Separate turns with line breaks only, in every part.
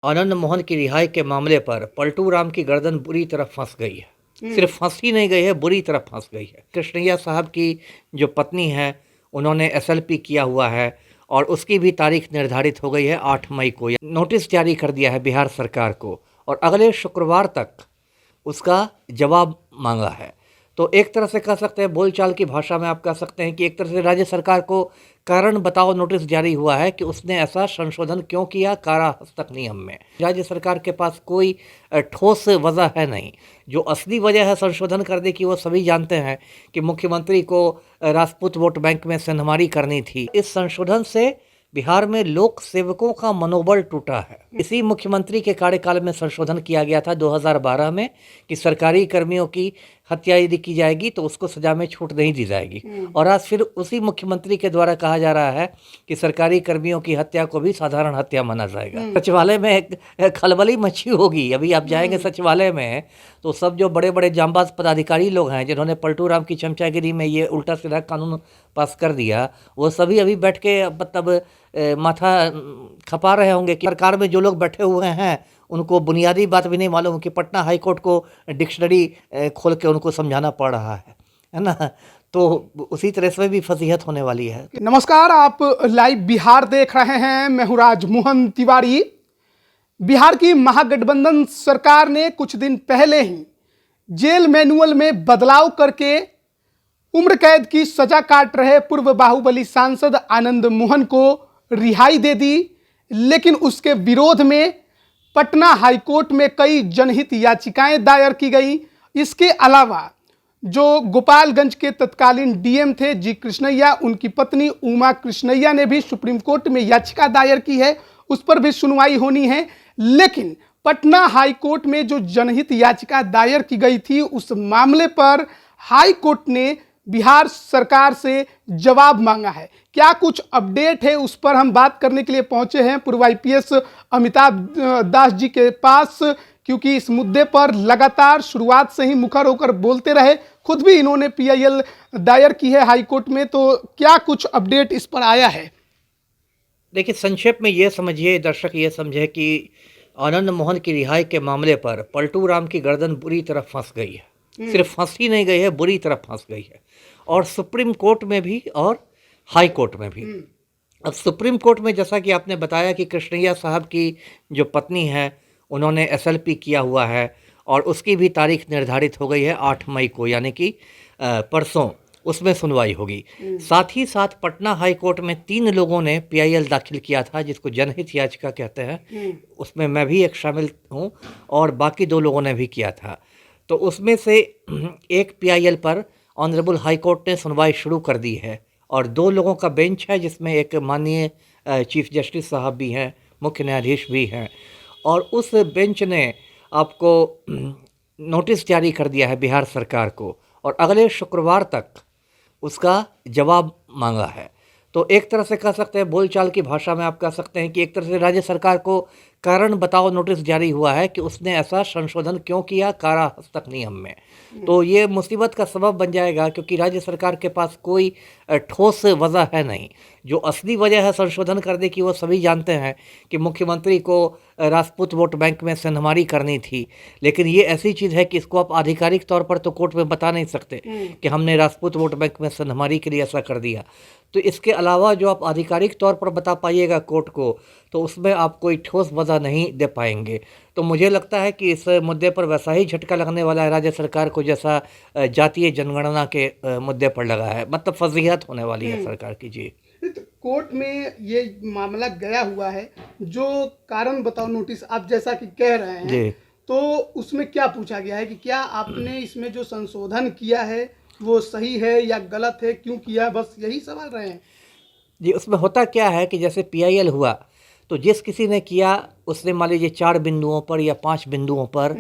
आनंद मोहन की रिहाई के मामले पर पलटू राम की गर्दन बुरी तरह फंस गई है। सिर्फ फंस ही नहीं गई है, बुरी तरह फंस गई है। कृष्णैया साहब की जो पत्नी है, उन्होंने एसएलपी किया हुआ है और उसकी भी तारीख निर्धारित हो गई है 8 मई को। नोटिस जारी कर दिया है बिहार सरकार को और अगले शुक्रवार तक उसका जवाब मांगा है। तो एक तरह से कह सकते हैं, बोलचाल की भाषा में आप कह सकते हैं कि एक तरह से राज्य सरकार को कारण बताओ नोटिस जारी हुआ है कि उसने ऐसा संशोधन क्यों किया कारा हस्तक नियम में। राज्य सरकार के पास कोई ठोस वजह है नहीं। जो असली वजह है संशोधन करने की वो सभी जानते हैं कि मुख्यमंत्री को राजपूत वोट बैंक में सेंधमारी करनी थी। इस संशोधन से बिहार में लोक सेवकों का मनोबल टूटा है। इसी मुख्यमंत्री के कार्यकाल में संशोधन किया गया था 2012 में कि सरकारी कर्मियों की हत्या यदि की जाएगी तो उसको सजा में छूट नहीं दी जाएगी। और आज फिर उसी मुख्यमंत्री के द्वारा कहा जा रहा है कि सरकारी कर्मियों की हत्या को भी साधारण हत्या माना जाएगा। सचिवालय में एक खलबली मची होगी। अभी आप जाएंगे सचिवालय में तो सब जो बड़े बड़े जांबाज पदाधिकारी लोग हैं जिन्होंने पलटू राम की चमचागिरी में ये उल्टा सीधा कानून पास कर दिया, वो सभी अभी बैठ के मतलब माथा खपा रहे होंगे कि सरकार में जो लोग बैठे हुए हैं उनको बुनियादी बात भी नहीं मालूम कि पटना हाई कोर्ट को डिक्शनरी खोल के उनको समझाना पड़ रहा है ना। तो उसी तरह से भी फजीहत होने वाली है।
नमस्कार, आप लाइव बिहार देख रहे हैं। मैं हूं राजमोहन तिवारी। बिहार की महागठबंधन सरकार ने कुछ दिन पहले ही जेल मैनुअल में बदलाव करके उम्र कैद की सजा काट रहे पूर्व बाहुबली सांसद आनंद मोहन को रिहाई दे दी। लेकिन उसके विरोध में पटना हाईकोर्ट में कई जनहित याचिकाएं दायर की गई। इसके अलावा जो गोपालगंज के तत्कालीन डीएम थे जी कृष्णैया, उनकी पत्नी उमा कृष्णैया ने भी सुप्रीम कोर्ट में याचिका दायर की है, उस पर भी सुनवाई होनी है। लेकिन पटना हाईकोर्ट में जो जनहित याचिका दायर की गई थी उस मामले पर हाईकोर्ट ने बिहार सरकार से जवाब मांगा है। क्या कुछ अपडेट है उस पर हम बात करने के लिए पहुंचे हैं पूर्व आईपीएस अमिताभ दास जी के पास, क्योंकि इस मुद्दे पर लगातार शुरुआत से ही मुखर होकर बोलते रहे। खुद भी इन्होंने पीआईएल दायर की है हाईकोर्ट में। तो क्या कुछ अपडेट इस पर आया है?
देखिए, संक्षेप में ये समझिए, दर्शक ये समझे कि आनंद मोहन की रिहाई के मामले पर पलटू राम की गर्दन बुरी तरह फंस गई है। सिर्फ फंस ही नहीं गई है, बुरी तरह फंस गई है। और सुप्रीम कोर्ट में भी और हाई कोर्ट में भी। अब सुप्रीम कोर्ट में जैसा कि आपने बताया कि कृष्णैया साहब की जो पत्नी है उन्होंने एसएलपी किया हुआ है और उसकी भी तारीख निर्धारित हो गई है 8 मई को, यानी कि परसों उसमें सुनवाई होगी। साथ ही साथ पटना हाई कोर्ट में 3 लोगों ने पीआईएल दाखिल किया था जिसको जनहित याचिका कहते हैं। उसमें मैं भी एक शामिल हूँ और बाकी 2 लोगों ने भी किया था। तो उसमें से एक पीआईएल पर ऑनरेबल हाई कोर्ट ने सुनवाई शुरू कर दी है और 2 लोगों का बेंच है जिसमें एक माननीय चीफ जस्टिस साहब भी हैं, मुख्य न्यायाधीश भी हैं। और उस बेंच ने आपको नोटिस जारी कर दिया है बिहार सरकार को और अगले शुक्रवार तक उसका जवाब मांगा है। तो एक तरह से कह सकते हैं, बोलचाल की भाषा में आप कह सकते हैं कि एक तरह से राज्य सरकार को कारण बताओ नोटिस जारी हुआ है कि उसने ऐसा संशोधन क्यों किया कारा हस्तक नियम में। तो ये मुसीबत का सबब बन जाएगा क्योंकि राज्य सरकार के पास कोई ठोस वजह है नहीं। जो असली वजह है संशोधन करने की वो सभी जानते हैं कि मुख्यमंत्री को राजपूत वोट बैंक में सेंधमारी करनी थी। लेकिन ये ऐसी चीज़ है कि इसको आप आधिकारिक तौर पर तो कोर्ट में बता नहीं सकते कि हमने राजपूत वोट बैंक में सेंधमारी के लिए ऐसा कर दिया। तो इसके अलावा जो आप आधिकारिक तौर पर बता पाइएगा कोर्ट को, तो उसमें आप कोई ठोस वजह नहीं दे पाएंगे। तो मुझे लगता है कि इस मुद्दे पर वैसा ही झटका लगने वाला है राज्य सरकार को जैसा जातीय जनगणना के मुद्दे पर लगा है। मतलब फजीहत होने वाली है सरकार की। जी,
तो कोर्ट में ये मामला गया हुआ है, जो कारण बताओ नोटिस आप जैसा कि कह रहे हैं
जी।
तो उसमें क्या पूछा गया है कि क्या आपने इसमें जो संशोधन किया है वो सही है या गलत है, क्यों किया, बस यही सवाल रहे हैं?
जी, उसमें होता क्या है कि जैसे पीआईएल हुआ तो जिस किसी ने किया उसने मान लीजिए 4 बिंदुओं पर या 5 बिंदुओं पर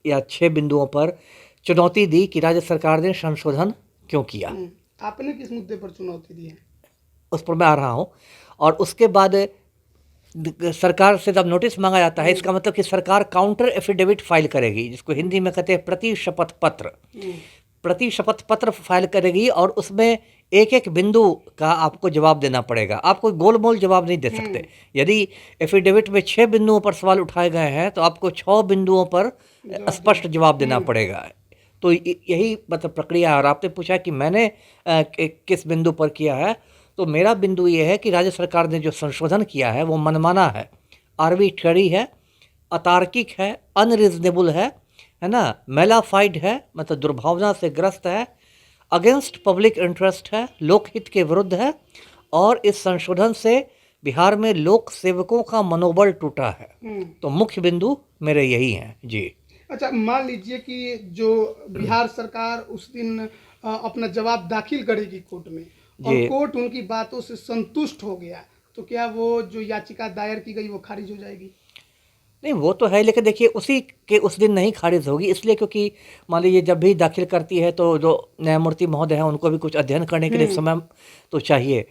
या 6 बिंदुओं पर चुनौती दी कि राज्य सरकार ने संशोधन क्यों किया।
आपने किस मुद्दे पर चुनौती दी है?
उस पर मैं आ रहा हूँ। और उसके बाद सरकार से जब नोटिस मांगा जाता है, इसका मतलब कि सरकार काउंटर एफिडेविट फाइल करेगी, जिसको हिंदी में कहते हैं प्रति शपथ पत्र। प्रति शपथ पत्र फाइल करेगी और उसमें एक एक बिंदु का आपको जवाब देना पड़ेगा। आप कोई गोलमोल जवाब नहीं दे सकते। यदि एफिडेविट में 6 बिंदुओं पर सवाल उठाए गए हैं तो आपको 6 बिंदुओं पर स्पष्ट जवाब देना पड़ेगा। तो यही मतलब प्रक्रिया है। और आपने पूछा कि मैंने किस बिंदु पर किया है, तो मेरा बिंदु ये है कि राज्य सरकार ने जो संशोधन किया है वो मनमाना है, आर्बिट्ररी है, अतार्किक है, अनरीजनेबल है ना, मेलाफाइड है, मतलब दुर्भावना से ग्रस्त है, अगेंस्ट पब्लिक इंटरेस्ट है, लोकहित के विरुद्ध है, और इस संशोधन से बिहार में लोक सेवकों का मनोबल टूटा है। तो मुख्य बिंदु मेरे यही हैं जी।
अच्छा, मान लीजिए कि जो बिहार सरकार उस दिन अपना जवाब दाखिल करेगी कोर्ट में और
जी।
कोर्ट उनकी बातों से संतुष्ट हो गया, तो क्या वो जो याचिका दायर की गई वो खारिज हो जाएगी?
नहीं, वो तो है, लेकिन देखिए उसी के उस दिन नहीं खारिज होगी, इसलिए क्योंकि मान लीजिए जब भी दाखिल करती है तो जो न्यायमूर्ति महोदय हैं उनको भी कुछ अध्ययन करने के लिए समय तो चाहिए।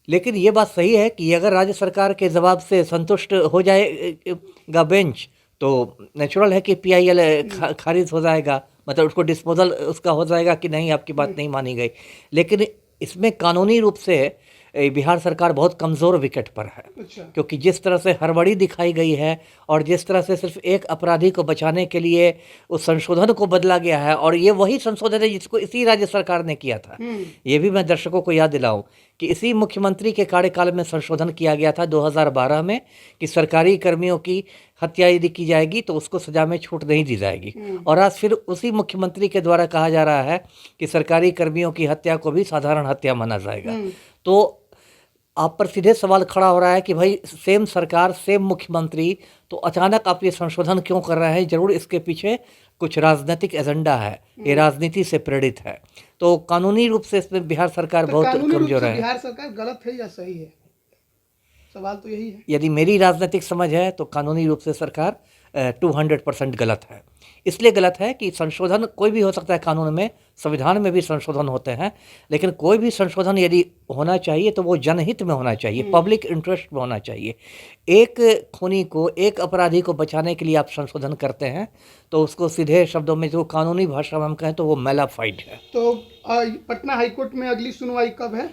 लेकिन ये बात सही है कि अगर राज्य सरकार के जवाब से संतुष्ट हो जाएगा बेंच, तो नेचुरल है कि पीआईएल खारिज हो जाएगा, मतलब उसको डिस्पोजल उसका हो जाएगा कि नहीं, आपकी बात नहीं मानी गई। लेकिन इसमें कानूनी रूप से बिहार सरकार बहुत कमज़ोर विकेट पर है।
अच्छा।
क्योंकि जिस तरह से हड़बड़ी दिखाई गई है और जिस तरह से सिर्फ एक अपराधी को बचाने के लिए उस संशोधन को बदला गया है, और ये वही संशोधन है जिसको इसी राज्य सरकार ने किया था। ये भी मैं दर्शकों को याद दिलाऊं कि इसी मुख्यमंत्री के कार्यकाल में संशोधन किया गया था 2012 में कि सरकारी कर्मियों की हत्या यदि की जाएगी तो उसको सजा में छूट नहीं दी जाएगी। और आज फिर उसी मुख्यमंत्री के द्वारा कहा जा रहा है कि सरकारी कर्मियों की हत्या को भी साधारण हत्या माना जाएगा। तो आप पर सीधे सवाल खड़ा हो रहा है कि भाई सेम सरकार, सेम मुख्यमंत्री, तो अचानक आप ये संशोधन क्यों कर रहे हैं? जरूर इसके पीछे कुछ राजनीतिक एजेंडा है, ये राजनीति से प्रेरित है। तो कानूनी रूप से इसमें बिहार सरकार
तो
बहुत
कानूनी रूप
कमजोर
से
है।
बिहार सरकार गलत है या सही है? सवाल तो यही है।
यदि मेरी राजनीतिक समझ है तो कानूनी रूप से सरकार 200% गलत है। इसलिए गलत है कि संशोधन कोई भी हो सकता है कानून में, संविधान में भी संशोधन होते हैं, लेकिन कोई भी संशोधन यदि होना चाहिए तो वो जनहित में होना चाहिए, पब्लिक इंटरेस्ट में होना चाहिए। एक खूनी को, एक अपराधी को बचाने के लिए आप संशोधन करते हैं तो उसको सीधे शब्दों में जो कानूनी भाषा में हम कहें तो वो मेलाफाइड है।
तो पटना हाईकोर्ट में अगली सुनवाई कब है?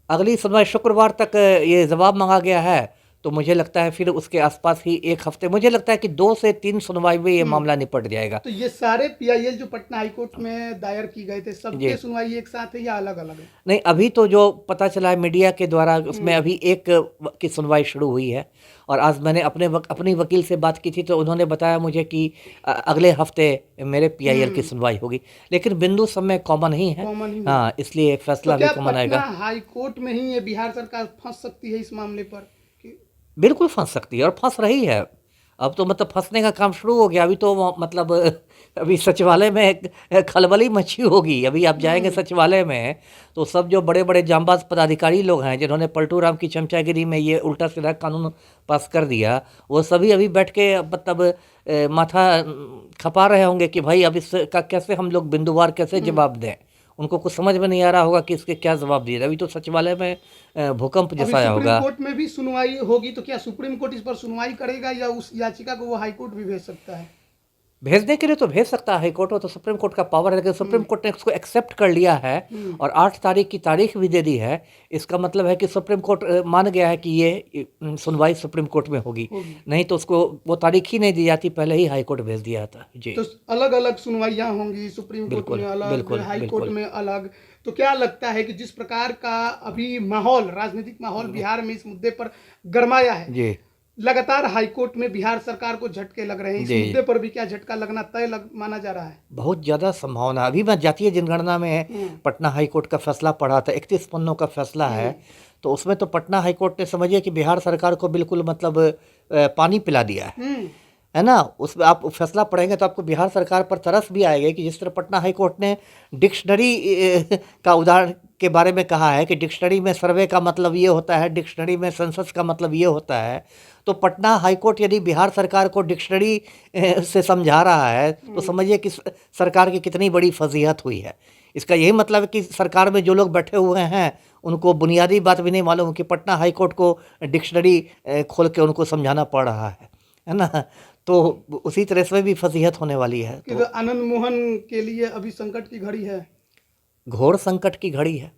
अगली सुनवाई शुक्रवार तक ये जवाब मांगा गया है, तो मुझे लगता है फिर उसके आसपास ही एक हफ्ते, मुझे लगता है कि 2 से 3 सुनवाई में ये मामला निपट जाएगा।
तो ये सारे पीआईएल जो पटना हाईकोर्ट में दायर की गए थे, सबके सुनवाई एक साथ है या अलग अलग है?
नहीं, अभी तो जो पता चला है मीडिया के द्वारा, उसमें अभी एक की सुनवाई शुरू हुई है। और आज मैंने अपनी वकील से बात की थी तो उन्होंने बताया मुझे कि अगले हफ्ते मेरे पीआईएल की सुनवाई होगी। लेकिन बिंदु सब में कॉमन ही है।
कॉमन ही है।
हाँ, इसलिए फैसला
तो
भी
क्या
कॉमन आएगा।
पटना हाईकोर्ट में ही ये बिहार सरकार फंस सकती है इस मामले पर?
बिल्कुल फंस सकती है और फंस रही है। अब तो मतलब फंसने का काम शुरू हो गया। अभी तो मतलब अभी सचिवालय में खलबली मची होगी। अभी आप जाएंगे सचिवालय में तो सब जो बड़े बड़े जांबाज पदाधिकारी लोग हैं जिन्होंने पलटू राम की चमचागिरी में ये उल्टा सीधा कानून पास कर दिया, वो सभी अभी बैठ के मतलब माथा खपा रहे होंगे कि भाई अब इसका कैसे हम लोग बिंदुवार कैसे जवाब दें। उनको कुछ समझ में नहीं आ रहा होगा कि इसके क्या जवाब दिए। अभी तो सचिवालय में भूकंप जैसा आया होगा।
सुप्रीम कोर्ट में भी सुनवाई होगी, तो क्या सुप्रीम कोर्ट इस पर सुनवाई करेगा या उस याचिका को वो हाईकोर्ट भी भेज सकता है?
भेजने के लिए तो भेज सकता है हाईकोर्ट, वो तो सुप्रीम कोर्ट का पावर है। लेकिन सुप्रीम कोर्ट ने इसको एक्सेप्ट कर लिया है और 8 तारीख की तारीख भी दे दी है। इसका मतलब है कि सुप्रीम कोर्ट मान गया है कि ये सुनवाई सुप्रीम कोर्ट में होगी। नहीं तो उसको वो तारीख ही नहीं दी जाती, पहले ही हाईकोर्ट भेज दिया जाता जी।
तो अलग अलग सुनवाइयाँ होंगी, सुप्रीम कोर्ट में अलग, हाईकोर्ट में अलग। तो क्या लगता है कि जिस प्रकार का अभी माहौल, राजनीतिक माहौल बिहार में इस मुद्दे पर गरमाया है
जी,
लगातार हाईकोर्ट में बिहार सरकार को झटके लग रहे हैं, इस मुद्दे पर भी क्या झटका लगना तय माना जा रहा है?
बहुत ज़्यादा संभावना। अभी मैं जातीय जनगणना में पटना हाईकोर्ट का फैसला पढ़ा था, 31 पन्नों का फैसला है। तो उसमें तो पटना हाईकोर्ट ने समझिए कि बिहार सरकार को बिल्कुल मतलब पानी पिला दिया है ना। उसमें आप फैसला पढ़ेंगे तो आपको बिहार सरकार पर तरस भी आएगा कि जिस तरह पटना हाईकोर्ट ने डिक्शनरी का उदाहरण के बारे में कहा है कि डिक्शनरी में सर्वे का मतलब ये होता है, डिक्शनरी में सेंसस का मतलब ये होता है। तो पटना हाईकोर्ट यदि बिहार सरकार को डिक्शनरी से समझा रहा है तो समझिए कि सरकार की कितनी बड़ी फजीहत हुई है। इसका यही मतलब है कि सरकार में जो लोग बैठे हुए हैं उनको बुनियादी बात भी नहीं मालूम कि पटना हाईकोर्ट को डिक्शनरी खोल के उनको समझाना पड़ रहा है ना। तो उसी तरह से भी फजीहत होने वाली है।
तो आनंद मोहन के लिए अभी संकट की घड़ी है,
घोर संकट की घड़ी है।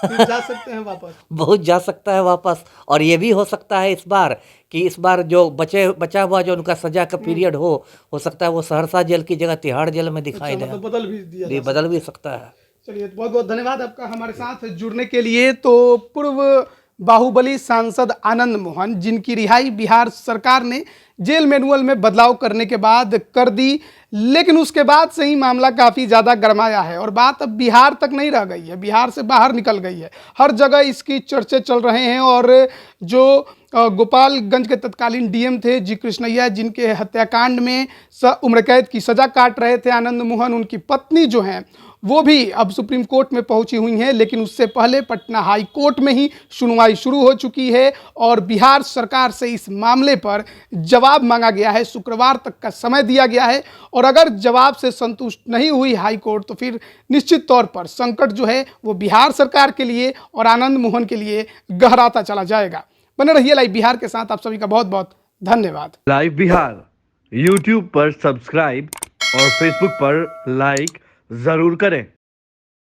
फिर जा सकते हैं वापस।
बहुत जा सकता है वापस। और ये भी हो सकता है इस बार कि इस बार जो बचा हुआ जो उनका सजा का पीरियड हो सकता है वो सहरसा जेल की जगह तिहाड़ जेल में दिखाई
अच्छा,
दे।
मतलब बदल भी दिया
ये
जा
बदल भी सकता है।
चलिए, बहुत बहुत धन्यवाद आपका हमारे साथ जुड़ने के लिए। तो पूर्व बाहुबली सांसद आनंद मोहन, जिनकी रिहाई बिहार सरकार ने जेल मैनुअल में बदलाव करने के बाद कर दी, लेकिन उसके बाद से ही मामला काफ़ी ज़्यादा गरमाया है और बात अब बिहार तक नहीं रह गई है, बिहार से बाहर निकल गई है। हर जगह इसकी चर्चे चल रहे हैं। और जो गोपालगंज के तत्कालीन डीएम थे जी कृष्णैया, जिनके हत्याकांड में उम्र कैद की सज़ा काट रहे थे आनंद मोहन, उनकी पत्नी जो हैं वो भी अब सुप्रीम कोर्ट में पहुंची हुई हैं। लेकिन उससे पहले पटना हाई कोर्ट में ही सुनवाई शुरू हो चुकी है और बिहार सरकार से इस मामले पर जवाब मांगा गया है। शुक्रवार तक का समय दिया गया है और अगर जवाब से संतुष्ट नहीं हुई हाई कोर्ट तो फिर निश्चित तौर पर संकट जो है वो बिहार सरकार के लिए और आनंद मोहन के लिए गहराता चला जाएगा। बने रहिए लाइव बिहार के साथ। आप सभी का बहुत बहुत धन्यवाद।
लाइव बिहार यूट्यूब पर सब्सक्राइब और फेसबुक पर लाइक जरूर करें।